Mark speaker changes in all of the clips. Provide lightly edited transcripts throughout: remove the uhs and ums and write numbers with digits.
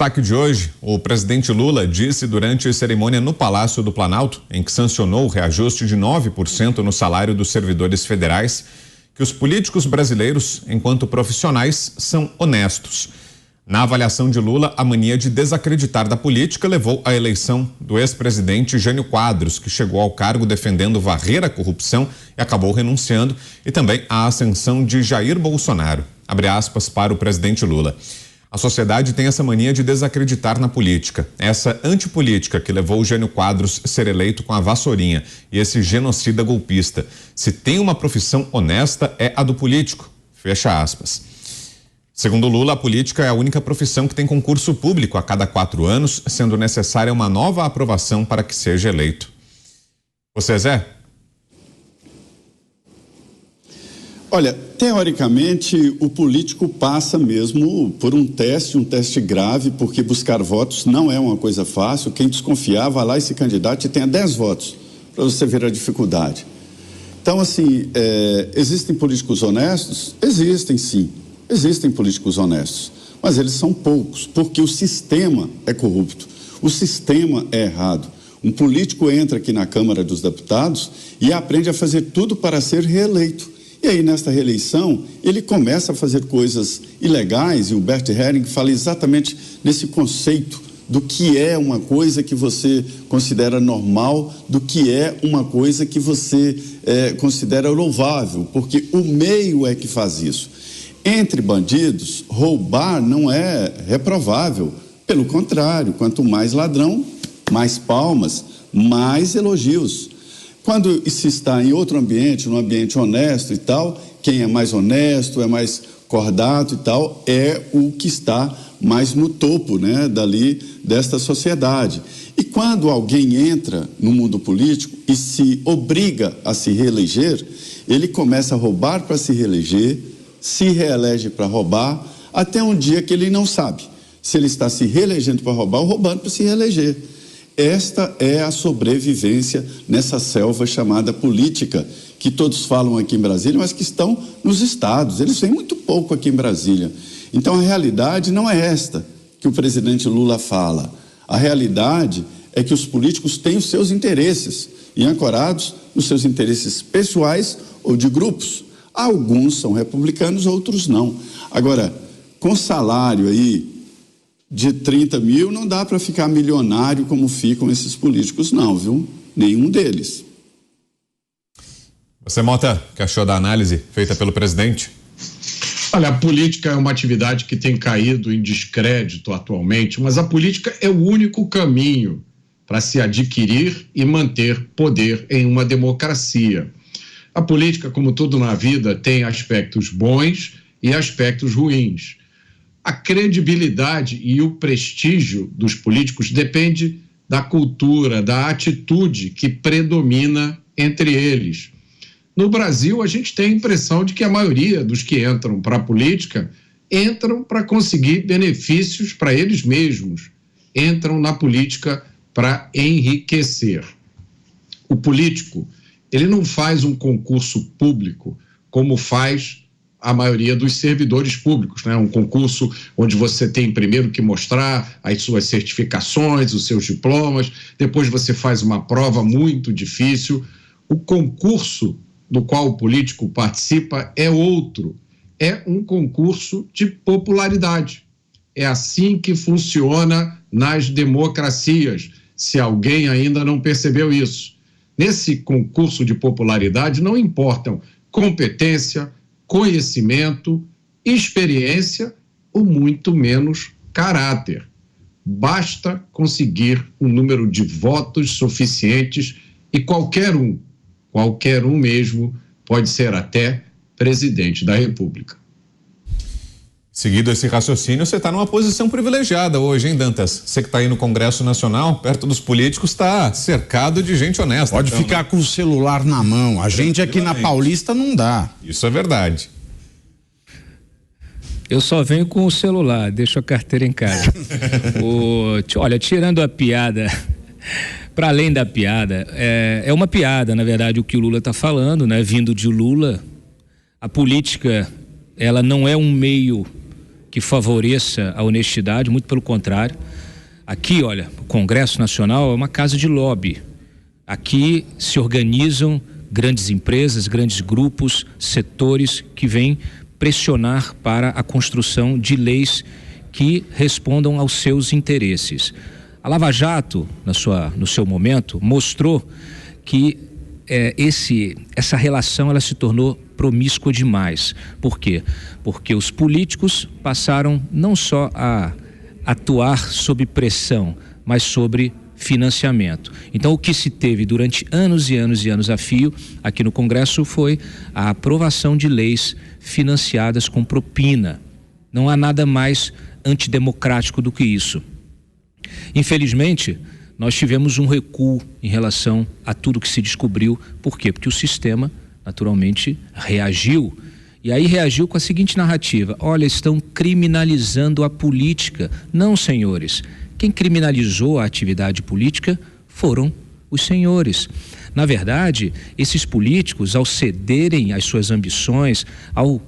Speaker 1: Destaque de hoje, o presidente Lula disse durante a cerimônia no Palácio do Planalto, em que sancionou o reajuste de 9% no salário dos servidores federais, que os políticos brasileiros, enquanto profissionais, são honestos. Na avaliação de Lula, a mania de desacreditar da política levou à eleição do ex-presidente Jânio Quadros, que chegou ao cargo defendendo varrer a corrupção e acabou renunciando, e também à ascensão de Jair Bolsonaro. Abre aspas para o presidente Lula. A sociedade tem essa mania de desacreditar na política. Essa antipolítica que levou o Jânio Quadros a ser eleito com a vassourinha e esse genocida golpista. Se tem uma profissão honesta, é a do político. Fecha aspas. Segundo Lula, a política é a única profissão que tem concurso público a cada 4 anos, sendo necessária uma nova aprovação para que seja eleito. Você, Zé?
Speaker 2: Olha, teoricamente, o político passa mesmo por um teste grave, porque buscar votos não é uma coisa fácil. Quem desconfiar, vai lá e se candidata e tenha 10 votos, para você ver a dificuldade. Então, assim, existem políticos honestos? Existem, sim. Existem políticos honestos, mas eles são poucos, porque o sistema é corrupto, o sistema é errado. Um político entra aqui na Câmara dos Deputados e aprende a fazer tudo para ser reeleito. E aí, nesta reeleição, ele começa a fazer coisas ilegais, e o Bert Hering fala exatamente nesse conceito do que é uma coisa que você considera normal, do que é uma coisa que você considera louvável, porque o meio é que faz isso. Entre bandidos, roubar não é reprovável, pelo contrário, quanto mais ladrão, mais palmas, mais elogios. Quando se está em outro ambiente, num ambiente honesto e tal, quem é mais honesto, é mais cordato e tal, é o que está mais no topo, né, desta sociedade. E quando alguém entra no mundo político e se obriga a se reeleger, ele começa a roubar para se reeleger, se reelege para roubar, até um dia que ele não sabe se ele está se reelegendo para roubar ou roubando para se reeleger. Esta é a sobrevivência nessa selva chamada política, que todos falam aqui em Brasília, mas que estão nos estados. Eles vêm muito pouco aqui em Brasília. Então, a realidade não é esta que o presidente Lula fala. A realidade é que os políticos têm os seus interesses, e ancorados nos seus interesses pessoais ou de grupos. Alguns são republicanos, outros não. Agora, com salário aí de 30 mil, não dá para ficar milionário como ficam esses políticos, não, viu? Nenhum deles.
Speaker 1: Você, Mota, que achou da análise feita pelo presidente?
Speaker 3: Olha, a política é uma atividade que tem caído em descrédito atualmente, mas a política é o único caminho para se adquirir e manter poder em uma democracia. A política, como tudo na vida, tem aspectos bons e aspectos ruins. A credibilidade e o prestígio dos políticos depende da cultura, da atitude que predomina entre eles. No Brasil, a gente tem a impressão de que a maioria dos que entram para a política entram para conseguir benefícios para eles mesmos, entram na política para enriquecer. O político, ele não faz um concurso público como faz a maioria dos servidores públicos, né? Um concurso onde você tem primeiro que mostrar as suas certificações, os seus diplomas, depois você faz uma prova muito difícil. O concurso do qual o político participa é outro, é um concurso de popularidade. É assim que funciona nas democracias, se alguém ainda não percebeu isso. Nesse concurso de popularidade não importam competência, conhecimento, experiência ou muito menos caráter. Basta conseguir um número de votos suficientes e qualquer um mesmo, pode ser até presidente da República.
Speaker 1: Seguido esse raciocínio, você está numa posição privilegiada hoje, hein, Dantas? Você que está aí no Congresso Nacional, perto dos políticos, está cercado de gente honesta.
Speaker 4: Pode então, ficar, né, com o celular na mão. A gente aqui na Paulista não dá.
Speaker 1: Isso é verdade.
Speaker 5: Eu só venho com o celular, deixo a carteira em casa. Olha, tirando a piada, para além da piada, é uma piada, na verdade, o que o Lula está falando, né? Vindo de Lula, a política, ela não é um meio que favoreça a honestidade, muito pelo contrário. Aqui, olha, o Congresso Nacional é uma casa de lobby. Aqui se organizam grandes empresas, grandes grupos, setores que vêm pressionar para a construção de leis que respondam aos seus interesses. A Lava Jato, no seu momento, mostrou que essa relação ela se tornou promíscua demais. Por quê? Porque os políticos passaram não só a atuar sob pressão, mas sobre financiamento. Então, o que se teve durante anos e anos e anos a fio aqui no Congresso foi a aprovação de leis financiadas com propina. Não há nada mais antidemocrático do que isso. Infelizmente, nós tivemos um recuo em relação a tudo que se descobriu. Por quê? Porque o sistema, naturalmente, reagiu. E aí reagiu com a seguinte narrativa: olha, estão criminalizando a política. Não, senhores. Quem criminalizou a atividade política foram os senhores. Na verdade, esses políticos, ao cederem às suas ambições, ao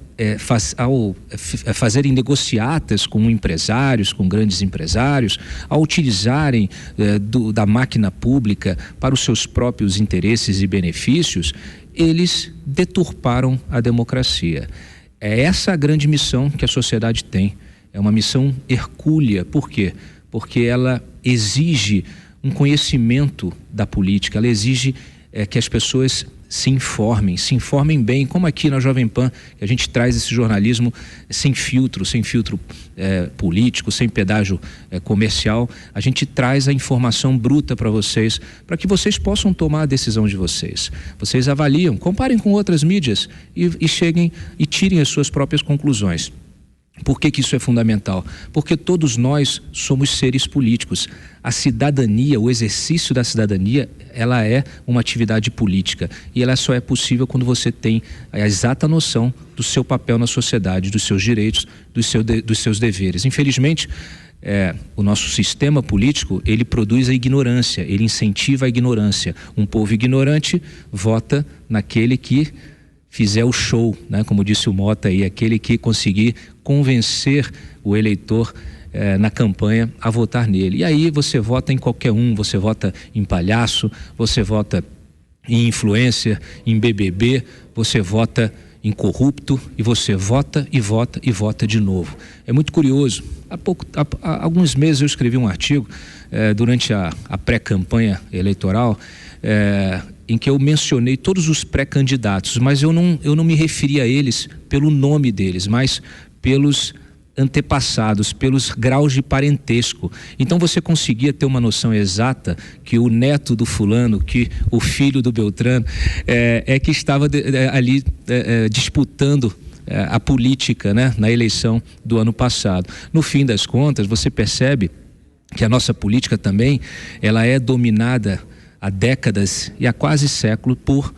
Speaker 5: fazerem negociatas com empresários, com grandes empresários, ao utilizarem da máquina pública para os seus próprios interesses e benefícios, eles deturparam a democracia. É essa a grande missão que a sociedade tem. É uma missão hercúlea. Por quê? Porque ela exige um conhecimento da política, ela exige que as pessoas se informem bem, como aqui na Jovem Pan, que a gente traz esse jornalismo sem filtro político, sem pedágio comercial. A gente traz a informação bruta para vocês, para que vocês possam tomar a decisão de vocês. Vocês avaliam, comparem com outras mídias e cheguem e tirem as suas próprias conclusões. Por que isso é fundamental? Porque todos nós somos seres políticos. A cidadania, o exercício da cidadania, ela é uma atividade política e ela só é possível quando você tem a exata noção do seu papel na sociedade, dos seus direitos, dos seus deveres. Infelizmente, o nosso sistema político, ele produz a ignorância, ele incentiva a ignorância. Um povo ignorante vota naquele que fizer o show, né? Como disse o Mota aí, aquele que conseguir convencer o eleitor na campanha a votar nele. E aí você vota em qualquer um, você vota em palhaço, você vota em influencer, em BBB, você vota em corrupto e você vota e vota e vota de novo. É muito curioso. Há alguns meses eu escrevi um artigo durante a pré-campanha eleitoral em que eu mencionei todos os pré-candidatos, mas eu não me referi a eles pelo nome deles, mas pelos antepassados, pelos graus de parentesco. Então você conseguia ter uma noção exata que o neto do fulano, que o filho do Beltrano que estava ali disputando a política, né, na eleição do ano passado. No fim das contas, você percebe que a nossa política também ela é dominada há décadas e há quase século por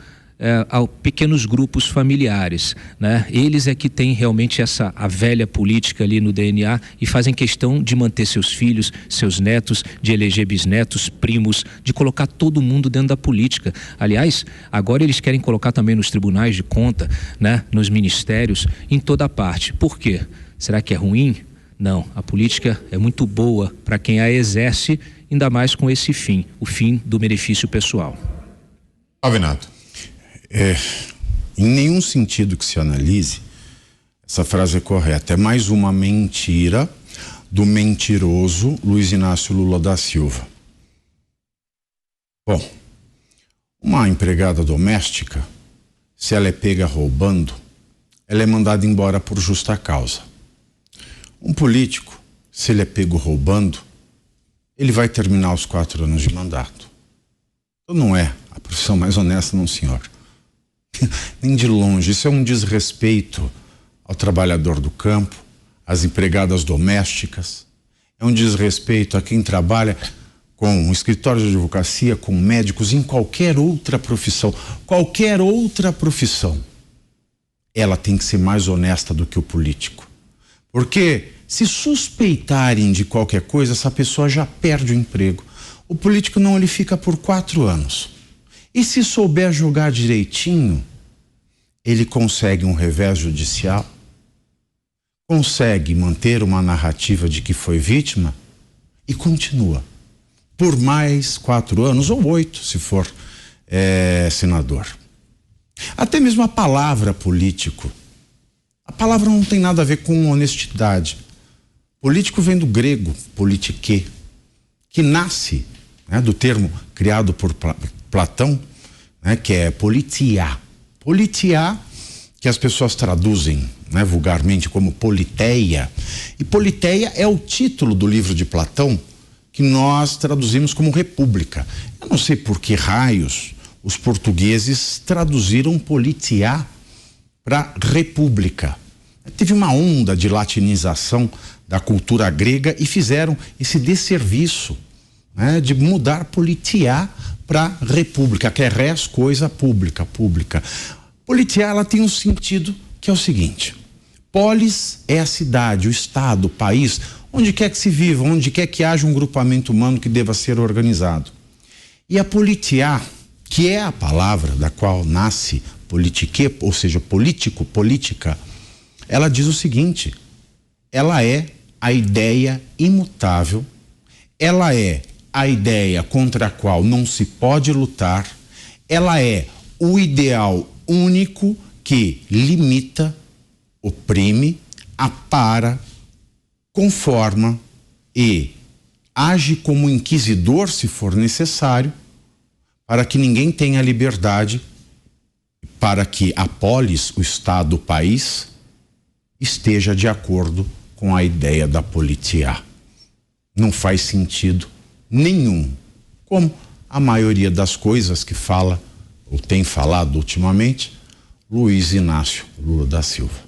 Speaker 5: pequenos grupos familiares, né? Eles é que têm realmente a velha política ali no DNA e fazem questão de manter seus filhos, seus netos, de eleger bisnetos, primos, de colocar todo mundo dentro da política. Aliás, agora eles querem colocar também nos tribunais de conta, né? Nos ministérios, em toda parte. Por quê? Será que é ruim? Não, a política é muito boa para quem a exerce, ainda mais com esse fim, o fim do benefício pessoal.
Speaker 1: Pavinato.
Speaker 4: Em nenhum sentido que se analise, essa frase é correta. É mais uma mentira do mentiroso Luiz Inácio Lula da Silva. Bom, uma empregada doméstica, se ela é pega roubando, ela é mandada embora por justa causa. Um político, se ele é pego roubando, ele vai terminar os 4 anos de mandato. Então não é a profissão mais honesta, não, senhor. Nem de longe. Isso é um desrespeito ao trabalhador do campo, às empregadas domésticas. É um desrespeito a quem trabalha com um escritório de advocacia, com médicos, em qualquer outra profissão. Qualquer outra profissão. Ela tem que ser mais honesta do que o político. Porque se suspeitarem de qualquer coisa, essa pessoa já perde o emprego. O político não, ele fica por 4 anos. E se souber jogar direitinho, ele consegue um revés judicial, consegue manter uma narrativa de que foi vítima e continua por mais 4 anos ou 8, se for senador. Até mesmo a palavra político, a palavra não tem nada a ver com honestidade. Político vem do grego politiquê, que nasce, né, do termo criado por Platão, né, que é politia. Politia, que as pessoas traduzem, né, vulgarmente como politeia. E politeia é o título do livro de Platão que nós traduzimos como república. Eu não sei por que raios os portugueses traduziram politia para república. Teve uma onda de latinização da cultura grega e fizeram esse desserviço, né, de mudar politia para república, que é res, coisa pública. Politia, ela tem um sentido que é o seguinte: polis é a cidade, o estado, o país, onde quer que se viva, onde quer que haja um grupamento humano que deva ser organizado. E a politia, que é a palavra da qual nasce politique, ou seja, político, política, ela diz o seguinte: ela é a ideia imutável, ela é a ideia contra a qual não se pode lutar, ela é o ideal único que limita, oprime, apara, conforma e age como inquisidor, se for necessário, para que ninguém tenha liberdade, para que a polis, o Estado, o país, esteja de acordo com a ideia da politia. Não faz sentido nenhum, como a maioria das coisas que fala ou tem falado ultimamente Luiz Inácio Lula da Silva.